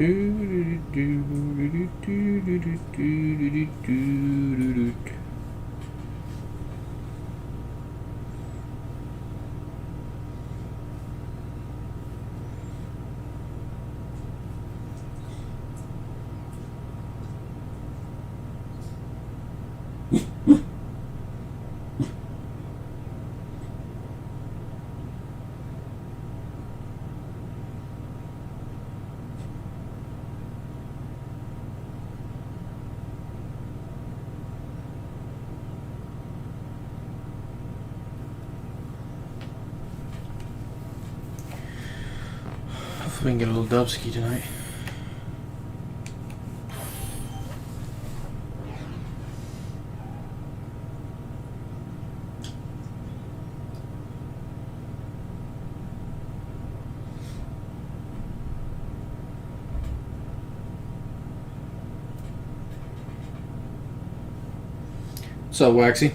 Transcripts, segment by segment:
We can get a little dubski tonight. What's up, Waxy?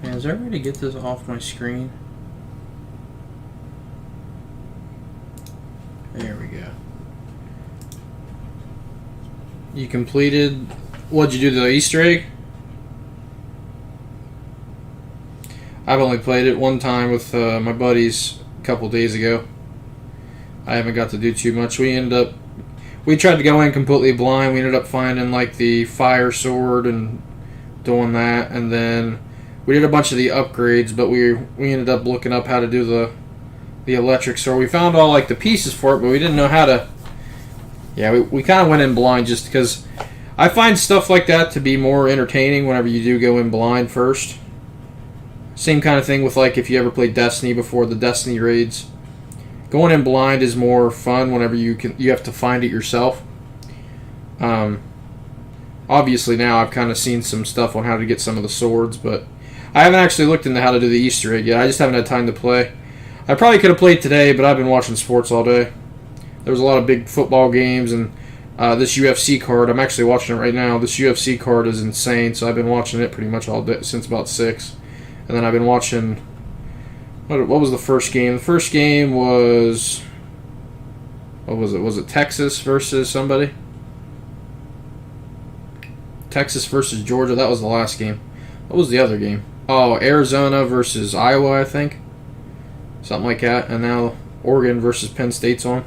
Man, is there a way to get this off my screen? There we go. You completed... What'd you do, the Easter egg? I've only played it one time with my buddies a couple days ago. I haven't got to do too much. We tried to go in completely blind. We ended up finding like the fire sword and doing that, and then we did a bunch of the upgrades, but we ended up looking up how to do the electric sword. We found all like the pieces for it, but we didn't know how to. Yeah, we kind of went in blind just because I find stuff like that to be more entertaining whenever you do go in blind first. Same kind of thing with like if you ever played Destiny before, the Destiny raids. Going in blind is more fun whenever you have to find it yourself. Obviously now I've kind of seen some stuff on how to get some of the swords, but I haven't actually looked into how to do the Easter egg yet. I just haven't had time to play. I probably could have played today, but I've been watching sports all day. There was a lot of big football games, and this UFC card, I'm actually watching it right now. This UFC card is insane, so I've been watching it pretty much all day since about 6. And then I've been watching... What was the first game? The first game was... What was it? Was it Texas versus somebody? Texas versus Georgia. That was the last game. What was the other game? Oh, Arizona versus Iowa, I think. Something like that. And now Oregon versus Penn State's on.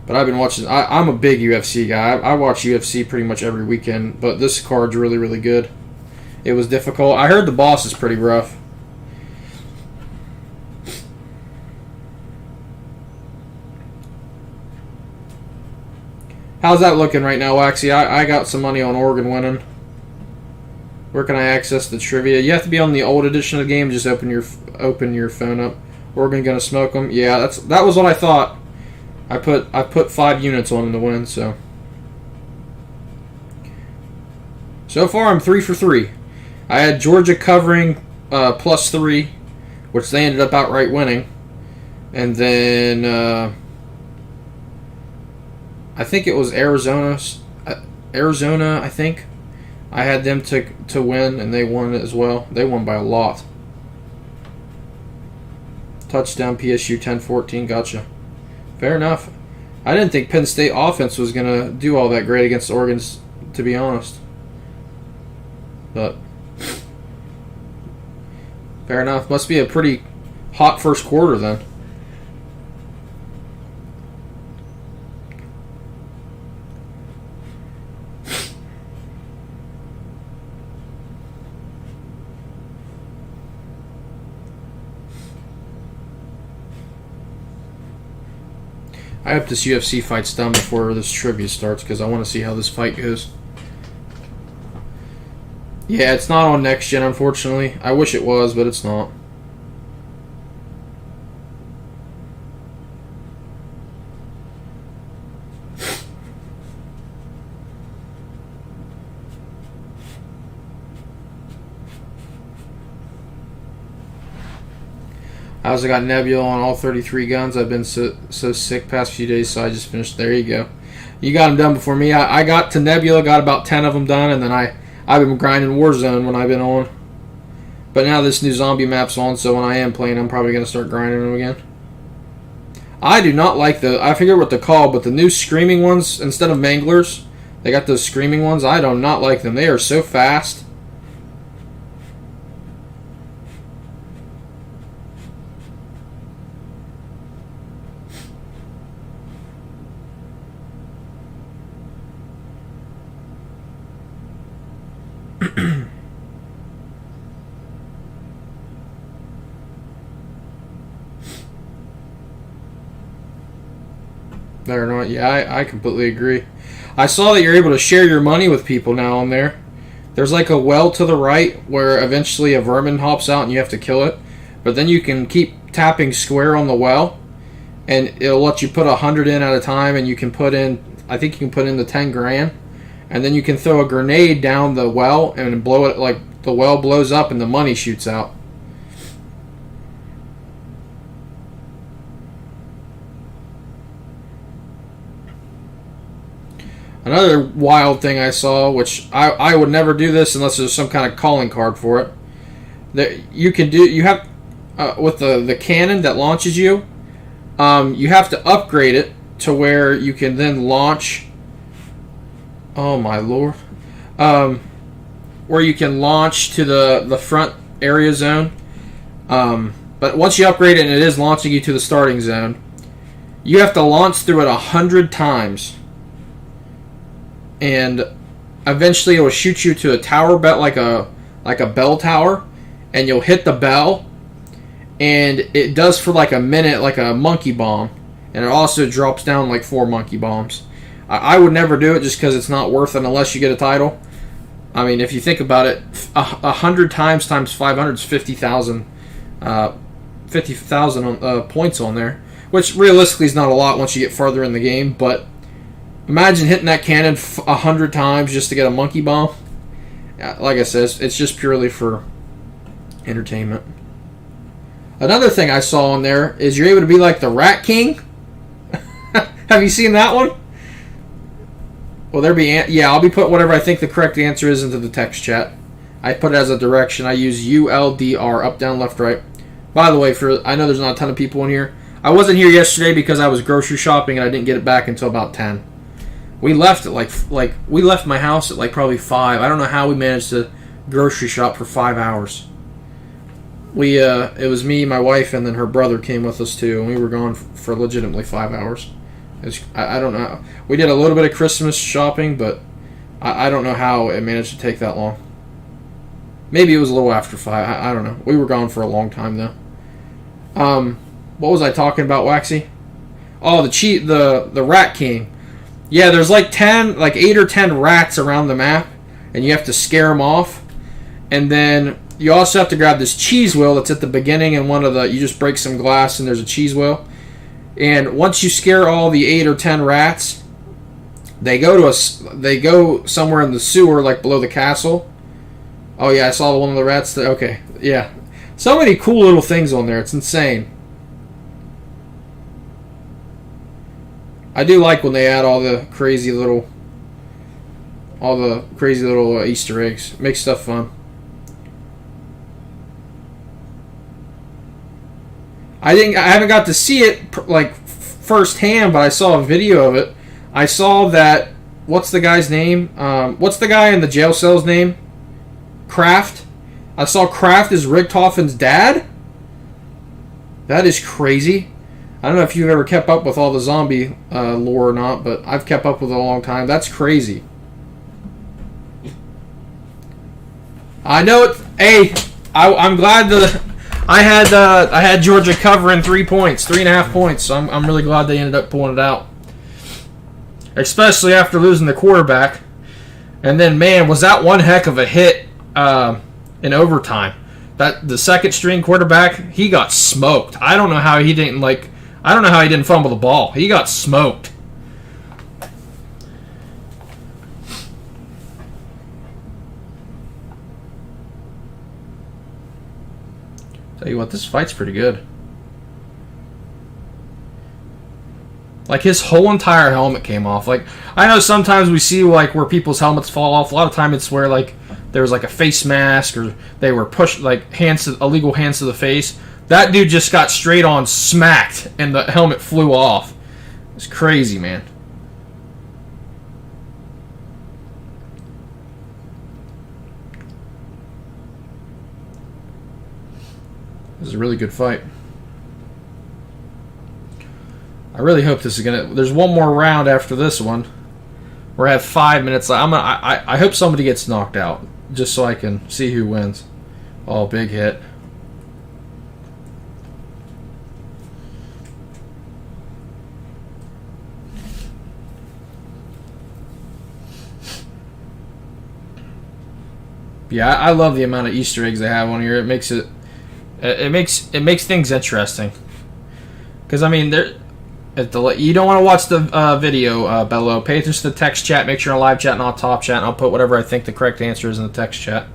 But I've been watching... I'm a big UFC guy. I watch UFC pretty much every weekend. But this card's really, really good. It was difficult. I heard the boss is pretty rough. How's that looking right now, Waxy? I got some money on Oregon winning. Where can I access the trivia? You have to be on the old edition of the game. Just open your phone up. Oregon gonna smoke them. Yeah, that was what I thought. I put 5 units on them to win. So far I'm 3 for 3. I had Georgia covering +3, which they ended up outright winning, and then. I think it was Arizona, I think. I had them to win, and they won as well. They won by a lot. Touchdown, PSU 10-14, gotcha. Fair enough. I didn't think Penn State offense was going to do all that great against Oregon, to be honest. But, fair enough. Must be a pretty hot first quarter then. I hope this UFC fight's done before this trivia starts because I want to see how this fight goes. Yeah, it's not on next gen, unfortunately. I wish it was, but it's not. I also got Nebula on all 33 guns. I've been so sick past few days, so I just finished. There you go. You got them done before me. I got to Nebula, got about 10 of them done, and then I've been grinding Warzone when I've been on. But now this new zombie map's on, so when I am playing, I'm probably going to start grinding them again. I do not like I forget what they're called, but the new screaming ones, instead of manglers, they got those screaming ones. I do not like them. They are so fast. They're not. Yeah, I completely agree. I saw that you're able to share your money with people now on there. There's like a well to the right where eventually a vermin hops out and you have to kill it. But then you can keep tapping square on the well, and it'll let you put 100 in at a time, and you can put in, I think you can put in the 10 grand, and then you can throw a grenade down the well and blow it, like the well blows up and the money shoots out. Another wild thing I saw, which I would never do this unless there's some kind of calling card for it. That you have with the cannon that launches you. You have to upgrade it to where you can then launch. Oh my lord! Where you can launch to the front area zone. But once you upgrade it and it is launching you to the starting zone, you have to launch through it 100 times. And eventually it will shoot you to a tower bet like a bell tower, and you'll hit the bell, and it does for like a minute like a monkey bomb, and it also drops down like 4 monkey bombs. I would never do it just because it's not worth it unless you get a title. I mean, if you think about it, 100 times 500 is 50,000 points on there, which realistically is not a lot once you get farther in the game, but imagine hitting that cannon 100 times just to get a monkey bomb. Like I said, it's just purely for entertainment. Another thing I saw on there is you're able to be like the Rat King. Have you seen that one? Will there be... Yeah, I'll be putting whatever I think the correct answer is into the text chat. I put it as a direction. I use ULDR, up, down, left, right. By the way, I know there's not a ton of people in here. I wasn't here yesterday because I was grocery shopping and I didn't get it back until about 10. We left at like we left my house at like probably 5. I don't know how we managed to grocery shop for 5 hours. It was me, my wife, and then her brother came with us too, and we were gone for legitimately 5 hours. I don't know. We did a little bit of Christmas shopping, but I don't know how it managed to take that long. Maybe it was a little after 5. I don't know. We were gone for a long time though. What was I talking about, Waxy? Oh, the Rat King. Yeah, there's like 8 or 10 rats around the map, and you have to scare them off. And then you also have to grab this cheese wheel that's at the beginning, and you just break some glass and there's a cheese wheel. And once you scare all the 8 or 10 rats, they go somewhere in the sewer, like below the castle. Oh yeah, I saw one of the rats there. Okay, yeah. So many cool little things on there. It's insane. I do like when they add all the crazy little Easter eggs. It makes stuff fun. I haven't got to see it like firsthand, but I saw a video of it. I saw that. What's the guy's name? What's the guy in the jail cell's name? Kraft. I saw Kraft is Richtofen's dad. That is crazy. I don't know if you've ever kept up with all the zombie lore or not, but I've kept up with it a long time. That's crazy. I know it. Hey, I'm glad that I had Georgia covering 3 points, 3.5 points. So I'm really glad they ended up pulling it out, especially after losing the quarterback. And then, man, was that one heck of a hit in overtime? That the second string quarterback, he got smoked. I don't know how he didn't fumble the ball. He got smoked. Tell you what, this fight's pretty good. Like, his whole entire helmet came off. Like, I know sometimes we see, like, where people's helmets fall off. A lot of time it's where, like, there was, like, a face mask, or they were pushed, like, illegal hands to the face. That dude just got straight on smacked, and the helmet flew off. It's crazy, man. This is a really good fight. I really hope this is gonna. There's one more round after this one. We're at 5 minutes left. I hope somebody gets knocked out, just so I can see who wins. Oh, big hit. Yeah, I love the amount of Easter eggs they have on here. It makes things interesting. Because, I mean, you don't want to watch the video, Bello. Pay attention to the text chat. Make sure you're in live chat, not top chat. And I'll put whatever I think the correct answer is in the text chat.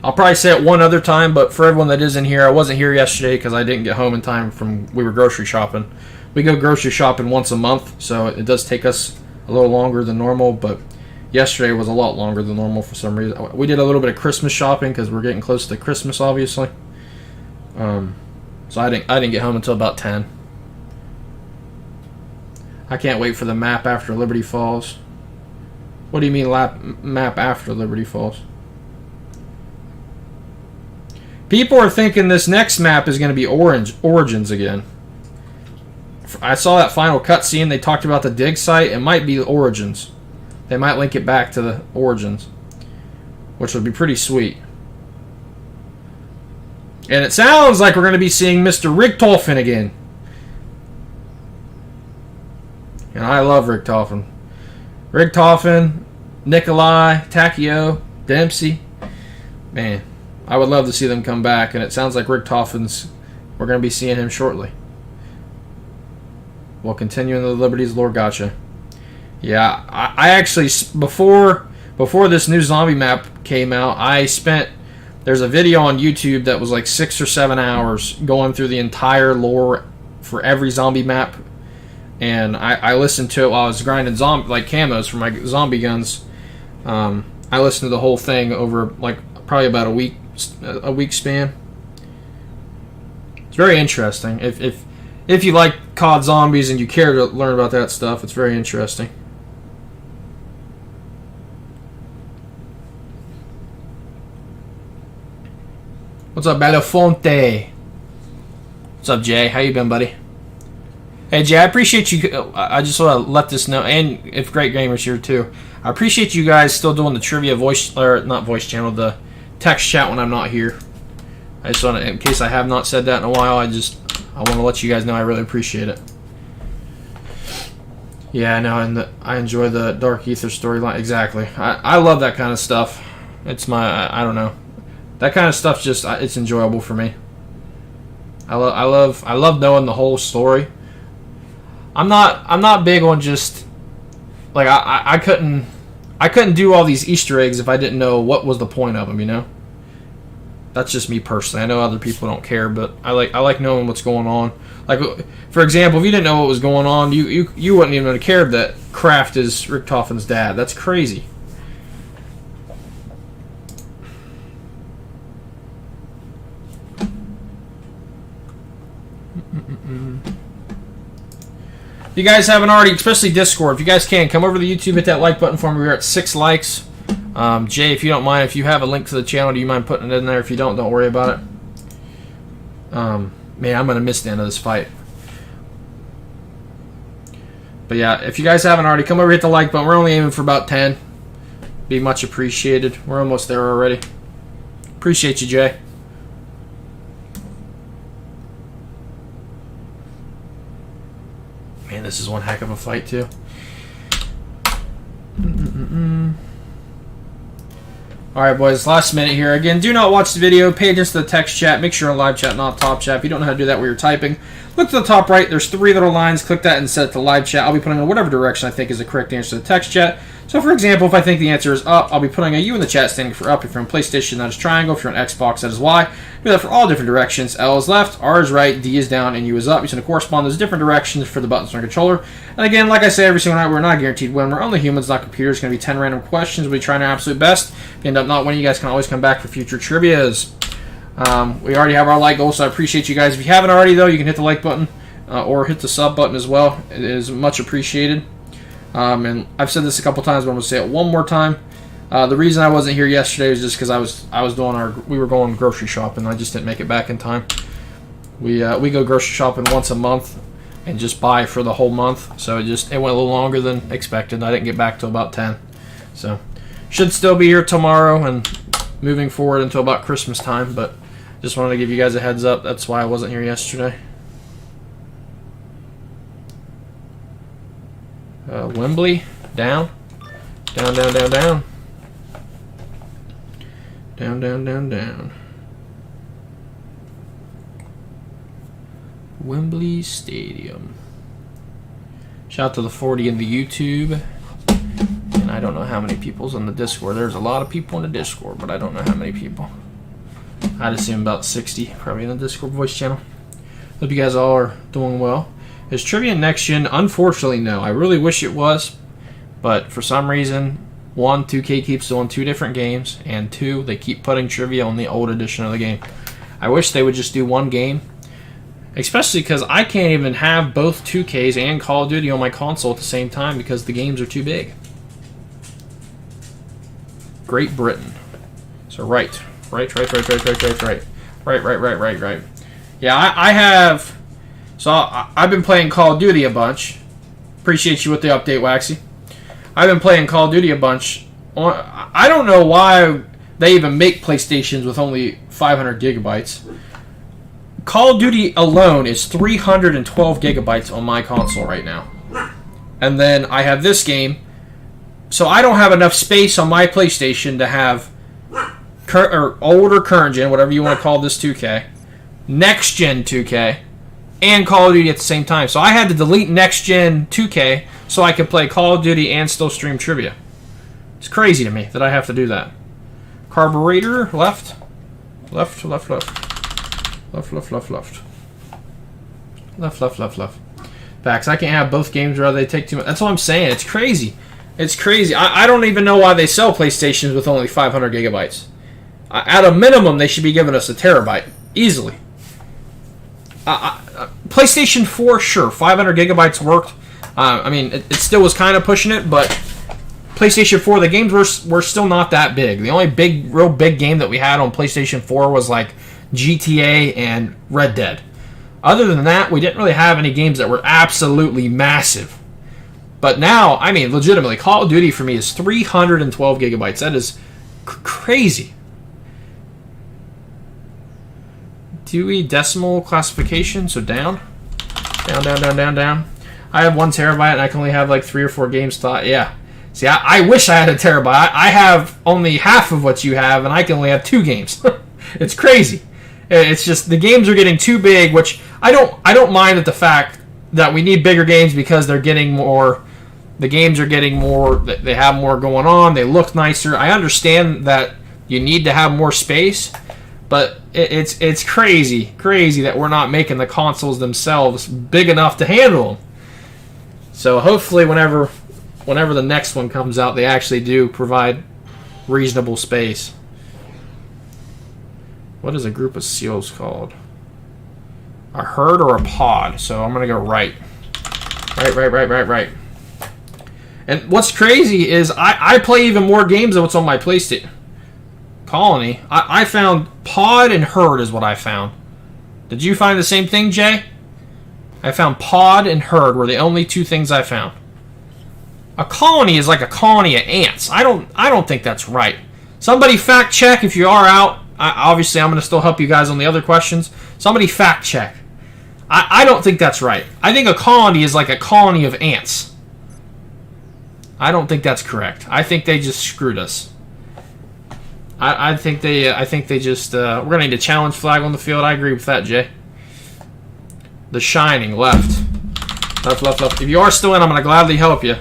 I'll probably say it one other time, but for everyone that isn't here, I wasn't here yesterday because I didn't get home in time we were grocery shopping. We go grocery shopping once a month, so it does take us a little longer than normal, but yesterday was a lot longer than normal for some reason. We did a little bit of Christmas shopping because we're getting close to Christmas, obviously. So I didn't get home until about 10. I can't wait for the map after Liberty Falls. What do you mean map after Liberty Falls? People are thinking this next map is going to be Origins again. I saw that final cutscene. They talked about the dig site. It might be Origins. They might link it back to the Origins, which would be pretty sweet. And it sounds like we're going to be seeing Mr. Richtofen again. And I love Richtofen. Richtofen, Nikolai, Takio, Dempsey. Man, I would love to see them come back. And it sounds like we're going to be seeing him shortly. We'll continue in the Liberties Lore Gotcha. Yeah, I actually, before this new zombie map came out, there's a video on YouTube that was like 6 or 7 hours going through the entire lore for every zombie map. And I listened to it while I was grinding camos for my zombie guns. I listened to the whole thing over like probably about a week span. It's very interesting. If you like COD Zombies and you care to learn about that stuff, it's very interesting. What's up, Belafonte? What's up, Jay? How you been, buddy? Hey, Jay, I appreciate you. I just want to let this know, and if Great Gamer's here too, I appreciate you guys still doing the trivia not voice channel, the text chat when I'm not here. I just want to, in case I have not said that in a while, I want to let you guys know I really appreciate it. Yeah, I know, and I enjoy the Dark Ether storyline. Exactly. I love that kind of stuff. It's I don't know. That kind of stuff it's enjoyable for me. I love knowing the whole story. I'm not big on just like I couldn't do all these Easter eggs if I didn't know what was the point of them, you know? That's just me personally. I know other people don't care, but I like knowing what's going on. Like, for example, if you didn't know what was going on, you wouldn't even have cared that Kraft is Richtofen's dad. That's crazy. If you guys haven't already, especially Discord, if you guys can, come over to the YouTube, hit that like button for me. We're at 6 likes. Jay, if you don't mind, if you have a link to the channel, do you mind putting it in there? If you don't worry about it. Man, I'm going to miss the end of this fight. But yeah, if you guys haven't already, come over, hit the like button. We're only aiming for about 10. Be much appreciated. We're almost there already. Appreciate you, Jay. Man, this is one heck of a fight, too. Alright, boys, last minute here. Again, do not watch the video. Pay attention to the text chat. Make sure you're in live chat, not top chat. If you don't know how to do that while you're typing, look to the top right. There's 3 little lines. Click that and set it to live chat. I'll be putting in whatever direction I think is the correct answer to the text chat. So, for example, if I think the answer is up, I'll be putting a U in the chat standing for up. If you're on PlayStation, that is triangle. If you're on Xbox, that is Y. Do that for all different directions. L is left, R is right, D is down, and U is up. You send to correspond those different directions for the buttons on your controller. And again, like I say every single night, we're not guaranteed win. We're only humans, not computers. It's going to be 10 random questions. We'll be trying our absolute best. If you end up not winning, you guys can always come back for future trivias. We already have our like goal, so I appreciate you guys. If you haven't already, though, you can hit the like button or hit the sub button as well. It is much appreciated. And I've said this a couple times, but I'm going to say it one more time. The reason I wasn't here yesterday was just because I was doing we were going grocery shopping. I just didn't make it back in time. We go grocery shopping once a month and just buy for the whole month. So it went a little longer than expected. I didn't get back till about 10. So should still be here tomorrow and moving forward until about Christmas time. But just wanted to give you guys a heads up. That's why I wasn't here yesterday. Wembley, down. Down, down, down, down. Down, down, down, down. Wembley Stadium. Shout out to the 40 in the YouTube. And I don't know how many people's on the Discord. There's a lot of people in the Discord, but I don't know how many people. I'd assume about 60, probably in the Discord voice channel. Hope you guys all are doing well. Is Trivia Next Gen? Unfortunately, no. I really wish it was, but for some reason, 1, 2K keeps doing 2 different games, and 2, they keep putting Trivia on the old edition of the game. I wish they would just do one game, especially because I can't even have both 2Ks and Call of Duty on my console at the same time because the games are too big. Great Britain. So right. Yeah, I have... So I've been playing Call of Duty a bunch. Appreciate you with the update, Waxy. I've been playing Call of Duty a bunch. I don't know why they even make PlayStations with only 500 gigabytes. Call of Duty alone is 312 gigabytes on my console right now. And then I have this game. So I don't have enough space on my PlayStation to have old or current gen, whatever you want to call this 2K, next gen 2K, and Call of Duty at the same time. So I had to delete Next Gen 2K so I could play Call of Duty and still stream trivia. It's crazy to me that I have to do that. Carburetor, left. Left. Facts, I can't have both games or they take too much. That's what I'm saying. It's crazy. It's crazy. I don't even know why they sell PlayStations with only 500 gigabytes. At a minimum, they should be giving us a terabyte. Easily. PlayStation 4, sure, 500 gigabytes worked. I mean, it still was kind of pushing it, but PlayStation 4, the games were still not that big. The only real big game that we had on PlayStation 4 was like GTA and Red Dead. Other than that, we didn't really have any games that were absolutely massive. But now, I mean, legitimately, Call of Duty for me is 312 gigabytes. That is crazy. Dewey Decimal classification, so down. Down. I have 1 terabyte and I can only have like 3 or 4 games thought. Yeah. See, I wish I had a terabyte. I have only half of what you have and I can only have 2 games. It's crazy. It's just the games are getting too big, which I don't mind at the fact that we need bigger games because they're getting more. The games are getting more. They have more going on. They look nicer. I understand that you need to have more space, but it's crazy that we're not making the consoles themselves big enough to handle them. So hopefully, whenever the next one comes out, they actually do provide reasonable space. What is a group of seals called? A herd or a pod? So I'm gonna go right. Right. And what's crazy is I play even more games than what's on my PlayStation. Colony. I found pod and herd is what I found. Did you find the same thing, Jay? I found pod and herd were the only 2 things I found. A colony is like a colony of ants. I don't think that's right. Somebody fact check if you are out. Obviously, I'm going to still help you guys on the other questions. Somebody fact check. I don't think that's right. I think a colony is like a colony of ants. I don't think that's correct. I think they just screwed us. I think they just. We're gonna need a challenge flag on the field. I agree with that, Jay. The Shining, left. If you are still in, I'm gonna gladly help you.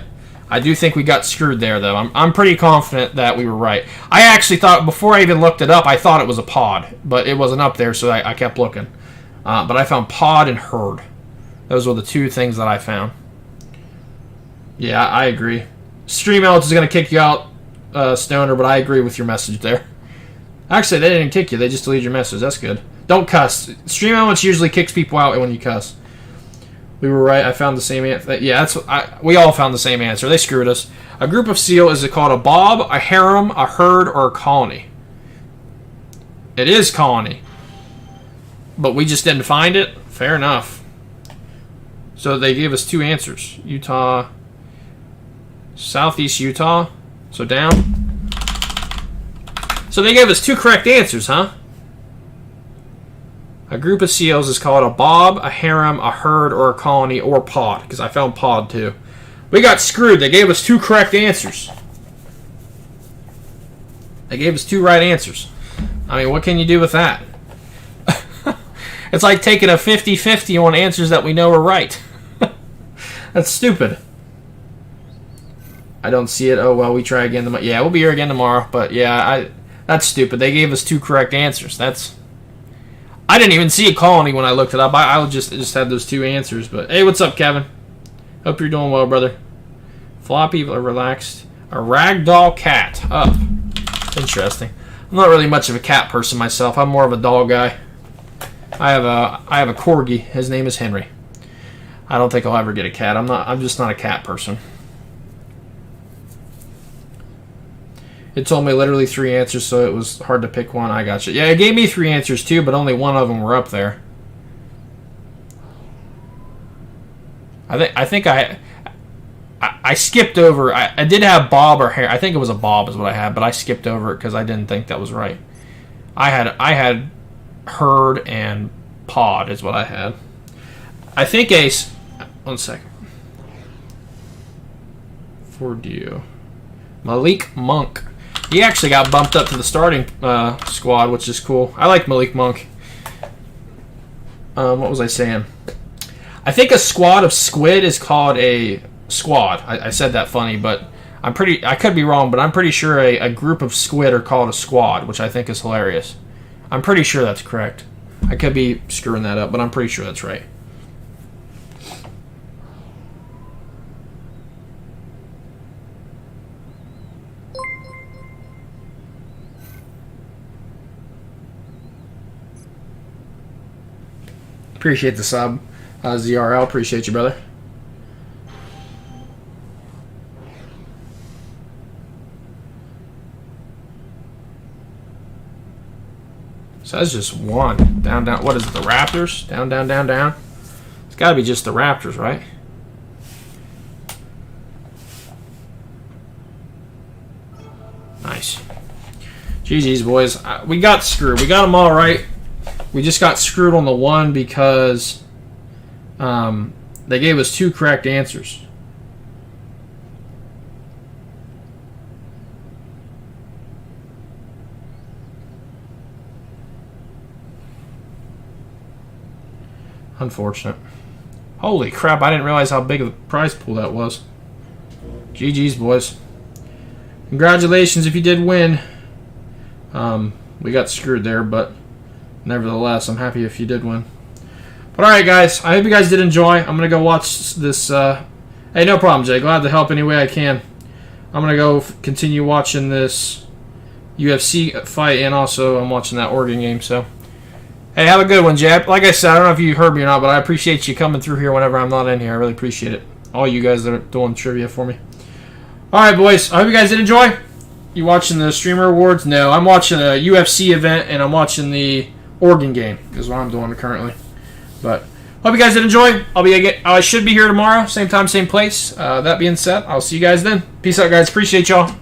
I do think we got screwed there, though. I'm pretty confident that we were right. I actually thought, before I even looked it up, I thought it was a pod, but it wasn't up there, so I kept looking. But I found pod and herd. Those were the two things that I found. Yeah, I agree. Stream Elements is going to kick you out, Stoner, but I agree with your message there. Actually, they didn't kick you. They just deleted your message. That's good. Don't cuss. Stream Elements usually kicks people out when you cuss. We were right. I found the same answer. Yeah, we all found the same answer. They screwed us. A group of seal, is it called a bob, a harem, a herd, or a colony? It is colony. But we just didn't find it? Fair enough. So they gave us two answers. Utah, southeast Utah. So down. So they gave us two correct answers, huh? A group of seals is called a bob, a harem, a herd, or a colony, or pod, because I found pod too. We got screwed. They gave us two correct answers. They gave us two right answers. I mean, what can you do with that? It's like taking a 50-50 on answers that we know are right. That's stupid. I don't see it. Oh, well, we try again tomorrow. Yeah, we'll be here again tomorrow. But, yeah, that's stupid. They gave us two correct answers. I didn't even see a colony when I looked it up. I just had those two answers. But, hey, what's up, Kevin? Hope you're doing well, brother. Floppy, relaxed. A ragdoll cat. Up. Interesting. I'm not really much of a cat person myself. I'm more of a dog guy. I have a corgi. His name is Henry. I don't think I'll ever get a cat. I'm just not a cat person. It told me literally three answers, so it was hard to pick one. I got you. Yeah, it gave me three answers too, but only one of them were up there. I think I skipped over. I did have bob or hair. I think it was a bob is what I had, but I skipped over it because I didn't think that was right. I had herd and pod is what I had. I think Ace. 1 second. For you, Malik Monk. He actually got bumped up to the starting squad, which is cool. I like Malik Monk. What was I saying? I think a squad of squid is called a squad. I said that funny, but I could be wrong, but I'm pretty sure a group of squid are called a squad, which I think is hilarious. I'm pretty sure that's correct. I could be screwing that up, but I'm pretty sure that's right. Appreciate the sub, ZRL. Appreciate you, brother. So that's just one. Down, down. What is it, the Raptors? Down, down, down, down. It's got to be just the Raptors, right? Nice. GG's, boys. We got screwed. We got them all right. We just got screwed on the one because they gave us two correct answers. Unfortunate. Holy crap, I didn't realize how big of a prize pool that was. GG's, boys. Congratulations if you did win. We got screwed there, but nevertheless, I'm happy if you did win. But alright, guys, I hope you guys did enjoy. I'm going to go watch this. Hey, no problem, Jay. Glad to help any way I can. I'm going to go continue watching this UFC fight, and also I'm watching that Oregon game, so... Hey, have a good one, Jay. Like I said, I don't know if you heard me or not, but I appreciate you coming through here whenever I'm not in here. I really appreciate it. All you guys that are doing trivia for me. Alright, boys. I hope you guys did enjoy. You watching the Streamer Awards? No, I'm watching a UFC event, and I'm watching the Oregon game, is what I'm doing currently. But hope you guys did enjoy. I should be here tomorrow, same time, same place. That being said, I'll see you guys then. Peace out, guys. Appreciate y'all.